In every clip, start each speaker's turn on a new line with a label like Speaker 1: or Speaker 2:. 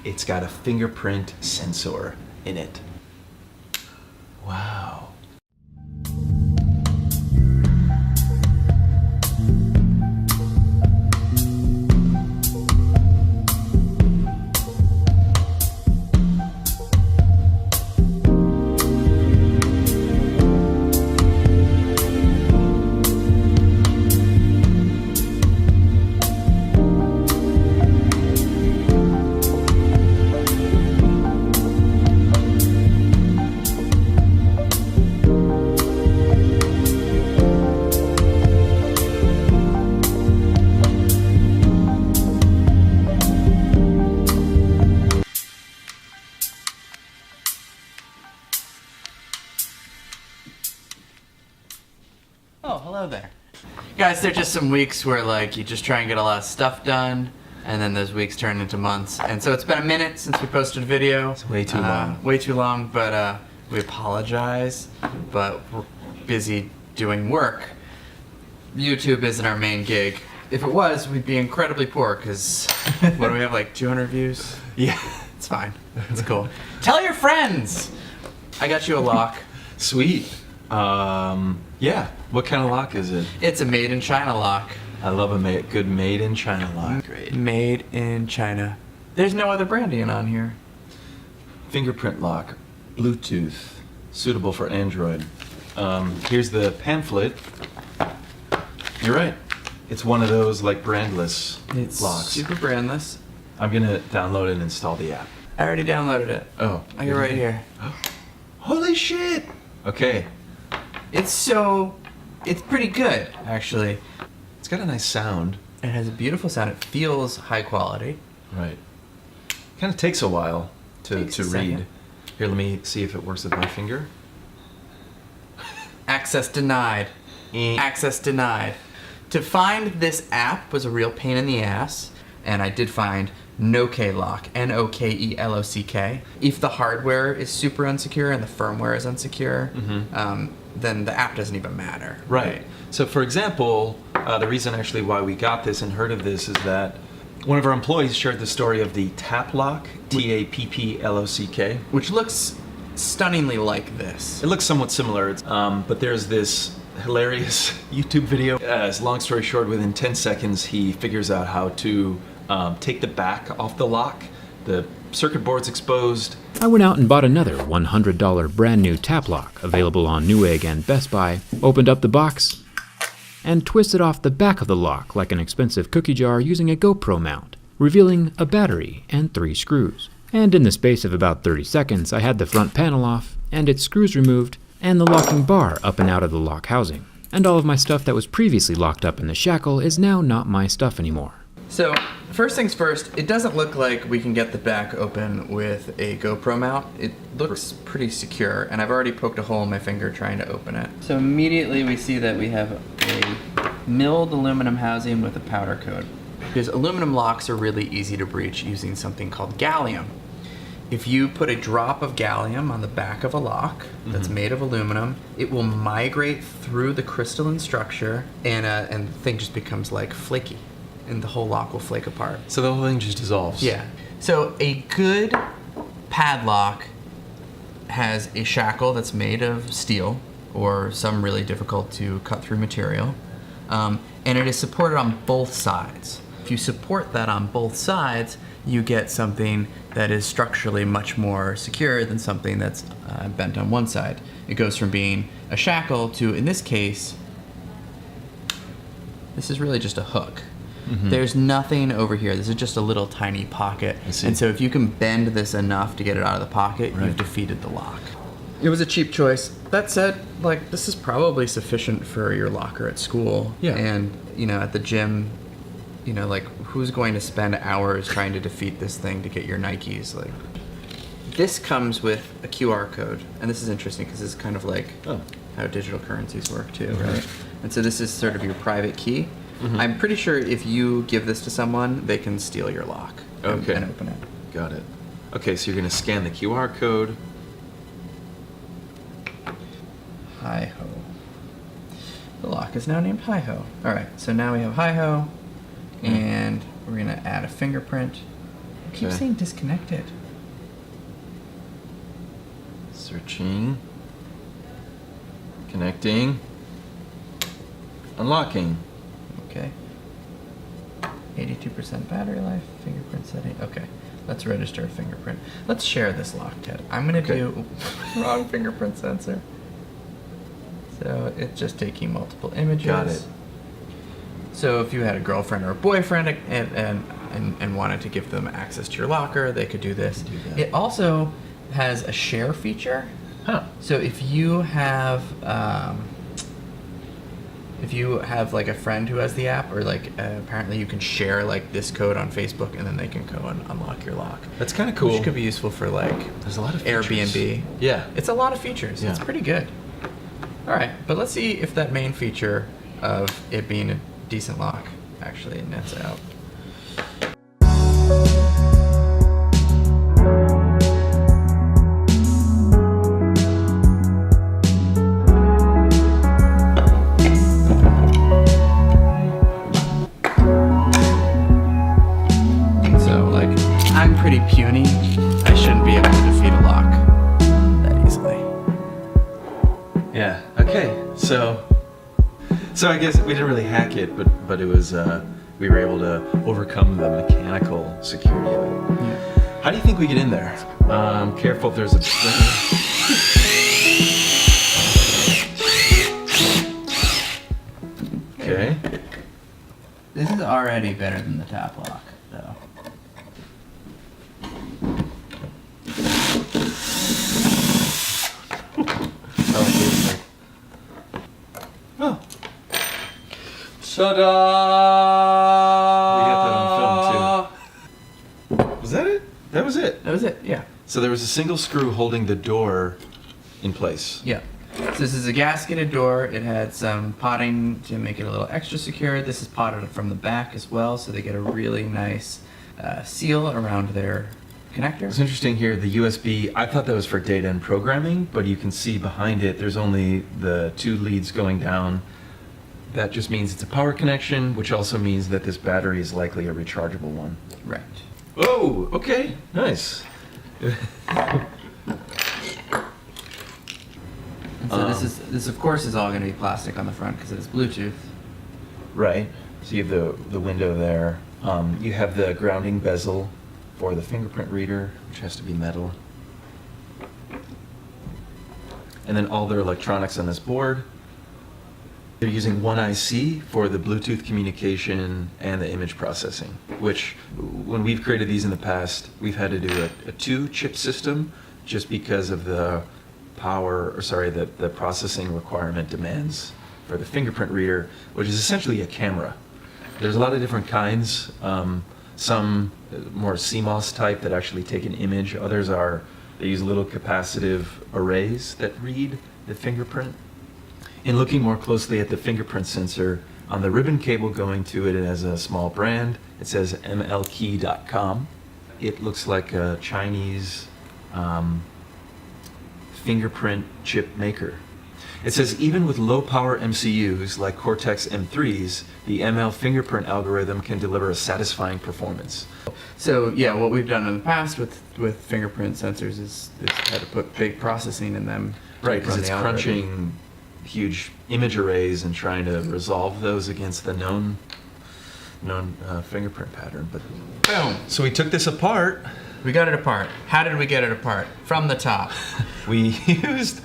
Speaker 1: it's got a fingerprint sensor in it. Wow.
Speaker 2: Oh, hello there. Guys, there's just some weeks where like you just try and get a lot of stuff done, and then those weeks turn into months. And so it's been a minute since we posted a video.
Speaker 1: It's way too long.
Speaker 2: Way too long, but we apologize, but we're busy doing work. YouTube isn't our main gig. If it was, we'd be incredibly poor, because what do we have, like 200 views?
Speaker 1: Yeah.
Speaker 2: It's fine. It's cool. Tell your friends! I got you a lock.
Speaker 1: Sweet. Yeah. What kind of lock is it?
Speaker 2: It's a made in China lock.
Speaker 1: I love a good made in China lock.
Speaker 2: Great. Made in China. There's no other branding on here.
Speaker 1: Fingerprint lock, Bluetooth, suitable for Android. Here's the pamphlet. You're right. It's one of those like brandless
Speaker 2: It's
Speaker 1: locks.
Speaker 2: super brandless.
Speaker 1: I'm gonna download and install the app.
Speaker 2: I already downloaded it.
Speaker 1: Oh.
Speaker 2: I got it right here.
Speaker 1: Holy shit! Okay.
Speaker 2: It's pretty good, actually.
Speaker 1: It's got a nice sound.
Speaker 2: It has a beautiful sound. It feels high quality.
Speaker 1: Right. Kind of takes a while to
Speaker 2: Takes a
Speaker 1: read.
Speaker 2: second.
Speaker 1: Here, let me see if it works with my finger.
Speaker 2: Access denied. Access denied. To find this app was a real pain in the ass, and I did find Nokelock, N-O-K-E-L-O-C-K. If the hardware is super unsecure and the firmware is unsecure, then the app doesn't even matter.
Speaker 1: Right. So, for example, the reason actually why we got this and heard of this is that one of our employees shared the story of the Taplock, T-A-P-P-L-O-C-K.
Speaker 2: Which looks stunningly like this.
Speaker 1: It looks somewhat similar, but there's this hilarious YouTube video. Long story short, within 10 seconds, he figures out how to take the back off the lock. The circuit board's exposed.
Speaker 3: I went out and bought another $100 brand new tap lock, available on Newegg and Best Buy, opened up the box, and twisted off the back of the lock like an expensive cookie jar using a GoPro mount, revealing a battery and 3 screws. And in the space of about 30 seconds, I had the front panel off, and its screws removed, and the locking bar up and out of the lock housing. And all of my stuff that was previously locked up in the shackle is now not my stuff anymore.
Speaker 2: So, first things first, it doesn't look like we can get the back open with a GoPro mount. It looks pretty secure, and I've already poked a hole in my finger trying to open it. So immediately we see that we have a milled aluminum housing with a powder coat. Because aluminum locks are really easy to breach using something called gallium. If you put a drop of gallium on the back of a lock that's made of aluminum, it will migrate through the crystalline structure, and the thing just becomes like flaky, and the whole lock will flake apart.
Speaker 1: So the whole thing just dissolves.
Speaker 2: Yeah. So a good padlock has a shackle that's made of steel or some really difficult to cut through material, and it is supported on both sides. If you support that on both sides, you get something that is structurally much more secure than something that's bent on one side. It goes from being a shackle to, in this case, this is really just a hook. There's nothing over here. This is just a little tiny pocket. And so if you can bend this enough to get it out of the pocket, you've defeated the lock. It was a cheap choice. That said, like, this is probably sufficient for your locker at school.
Speaker 1: Yeah.
Speaker 2: And, you know, at the gym, you know, like, who's going to spend hours trying to defeat this thing to get your Nikes? Like, this comes with a QR code, and this is interesting because it's kind of like how digital currencies work too, right? And so this is sort of your private key. I'm pretty sure if you give this to someone, they can steal your lock and open it.
Speaker 1: Got it. Okay, so you're going to scan the QR code.
Speaker 2: Hi-ho. The lock is now named Hi-ho. All right, so now we have Hi-ho, and we're gonna add a fingerprint. Keep
Speaker 1: Okay.
Speaker 2: saying disconnected.
Speaker 1: Searching. Connecting. Unlocking.
Speaker 2: Okay. 82% battery life, fingerprint setting. Okay, let's register a fingerprint. Let's share this lock, Ted. I'm gonna
Speaker 1: Okay.
Speaker 2: do wrong fingerprint sensor. So it's just taking multiple images.
Speaker 1: Got it.
Speaker 2: So if you had a girlfriend or a boyfriend and wanted to give them access to your locker, they could do this.
Speaker 1: Do that.
Speaker 2: It also has a share feature.
Speaker 1: Huh.
Speaker 2: So if you have like a friend who has the app, or like apparently you can share like this code on Facebook, and then they can go and unlock your lock.
Speaker 1: That's kind of cool.
Speaker 2: Which could be useful for like
Speaker 1: There's a lot of features.
Speaker 2: Airbnb.
Speaker 1: Yeah.
Speaker 2: It's a lot of features.
Speaker 1: Yeah.
Speaker 2: It's pretty good. All right, but let's see if that main feature of it being a decent lock actually nets out. So, like, I'm pretty puny. I shouldn't be able to defeat a lock that easily.
Speaker 1: Yeah. Okay. So I guess we didn't really hack it, but it was we were able to overcome the mechanical security of it.
Speaker 2: Yeah.
Speaker 1: How do you think we get in there? Careful if there's a Okay.
Speaker 2: This is already better than the tap lock, though.
Speaker 1: Oh.
Speaker 2: Ta-da!
Speaker 1: We got that on film too. Was that it? That was it.
Speaker 2: That was it, yeah.
Speaker 1: So there was a single screw holding the door in place.
Speaker 2: Yeah. So this is a gasketed door. It had some potting to make it a little extra secure. This is potted from the back as well, so they get a really nice seal around their connector.
Speaker 1: It's interesting here, the USB, I thought that was for data and programming, but you can see behind it, there's only the 2 leads going down. That just means it's a power connection, which also means that this battery is likely a rechargeable one.
Speaker 2: Right.
Speaker 1: Oh, okay, nice.
Speaker 2: And so this of course is all going to be plastic on the front because it is Bluetooth.
Speaker 1: Right, so you have the window there. You have the grounding bezel for the fingerprint reader, which has to be metal. And then all their electronics on this board. They're using one IC for the Bluetooth communication and the image processing, which when we've created these in the past, we've had to do a 2-chip system just because of the the processing requirement demands for the fingerprint reader, which is essentially a camera. There's a lot of different kinds. Some more CMOS type that actually take an image. Others they use little capacitive arrays that read the fingerprint. In looking more closely at the fingerprint sensor, on the ribbon cable going to it, it has a small brand. It says mlkey.com. It looks like a Chinese fingerprint chip maker. It says even with low power MCUs like Cortex M3s, the ML fingerprint algorithm can deliver a satisfying performance.
Speaker 2: So yeah, what we've done in the past with fingerprint sensors is had to put big processing in them. to
Speaker 1: Right, because
Speaker 2: run
Speaker 1: it's
Speaker 2: the algorithm.
Speaker 1: crunching huge image arrays and trying to resolve those against the known fingerprint pattern. But
Speaker 2: Boom.
Speaker 1: so we took this apart.
Speaker 2: We got it apart. How did we get it apart? From the top.
Speaker 1: We used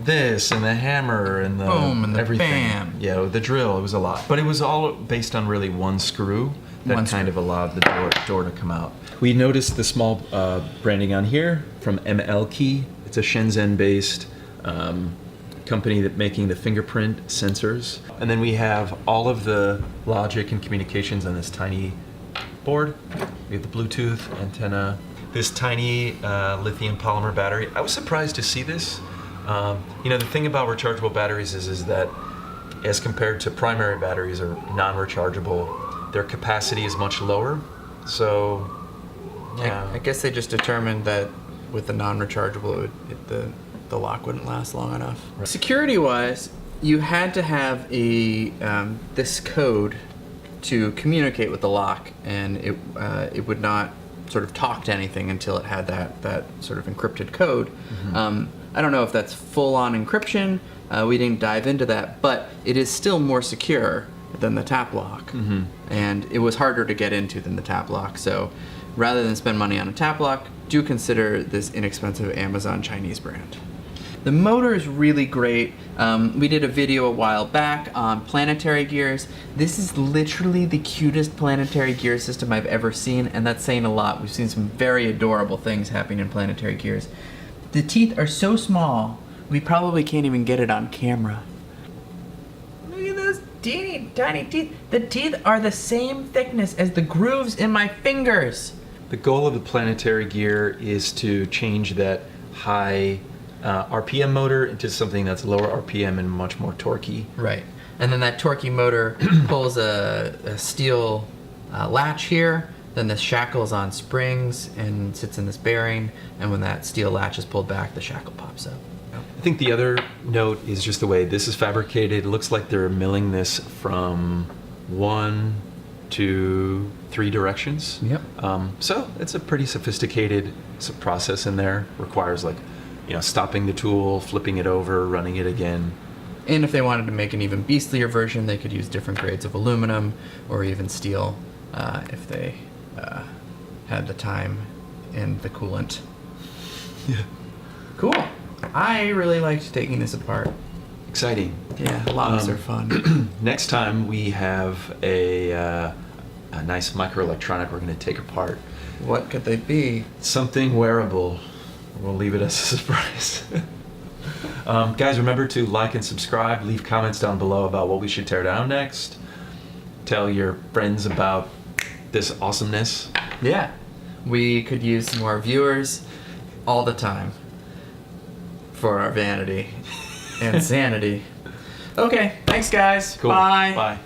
Speaker 1: this and the hammer and the
Speaker 2: Boom, and the
Speaker 1: everything.
Speaker 2: bam.
Speaker 1: Yeah, the drill. It was a lot, but it was all based on really one screw that
Speaker 2: One
Speaker 1: kind
Speaker 2: screw.
Speaker 1: of allowed the door to come out. We noticed the small branding on here from ML Key. It's a Shenzhen-based company that making the fingerprint sensors, and then we have all of the logic and communications on this tiny board. We have the Bluetooth antenna, this tiny lithium polymer battery. I was surprised to see this. The thing about rechargeable batteries is that as compared to primary batteries or non-rechargeable, their capacity is much lower. So, yeah.
Speaker 2: I guess they just determined that with the non-rechargeable, the lock wouldn't last long enough.
Speaker 1: Right.
Speaker 2: Security-wise, you had to have this code to communicate with the lock, and it would not sort of talk to anything until it had that sort of encrypted code. I don't know if that's full-on encryption. We didn't dive into that, but it is still more secure than the tap lock, and it was harder to get into than the tap lock. So rather than spend money on a tap lock, do consider this inexpensive Amazon Chinese brand. The motor is really great. We did a video a while back on planetary gears. This is literally the cutest planetary gear system I've ever seen, and that's saying a lot. We've seen some very adorable things happening in planetary gears. The teeth are so small, we probably can't even get it on camera. Look at those teeny tiny teeth. The teeth are the same thickness as the grooves in my fingers.
Speaker 1: The goal of the planetary gear is to change that high RPM motor into something that's lower RPM and much more torquey.
Speaker 2: Right. And then that torquey motor pulls a steel latch here, then the shackle's on springs and sits in this bearing, and when that steel latch is pulled back, the shackle pops up.
Speaker 1: I think the other note is just the way this is fabricated. It looks like they're milling this from 1 to 3 directions.
Speaker 2: Yep.
Speaker 1: So it's a pretty sophisticated process in there. Requires stopping the tool, flipping it over, running it again.
Speaker 2: And if they wanted to make an even beastlier version, they could use different grades of aluminum or even steel if they had the time and the coolant.
Speaker 1: Yeah.
Speaker 2: Cool. I really liked taking this apart.
Speaker 1: Exciting.
Speaker 2: Yeah, locks are fun.
Speaker 1: Next time we have a nice microelectronic we're going to take apart.
Speaker 2: What could they be?
Speaker 1: Something wearable. We'll leave it as a surprise. Guys, remember to like and subscribe. Leave comments down below about what we should tear down next. Tell your friends about this awesomeness.
Speaker 2: Yeah. We could use some more viewers all the time for our vanity and sanity. Okay, thanks guys.
Speaker 1: Cool.
Speaker 2: Bye.
Speaker 1: Bye.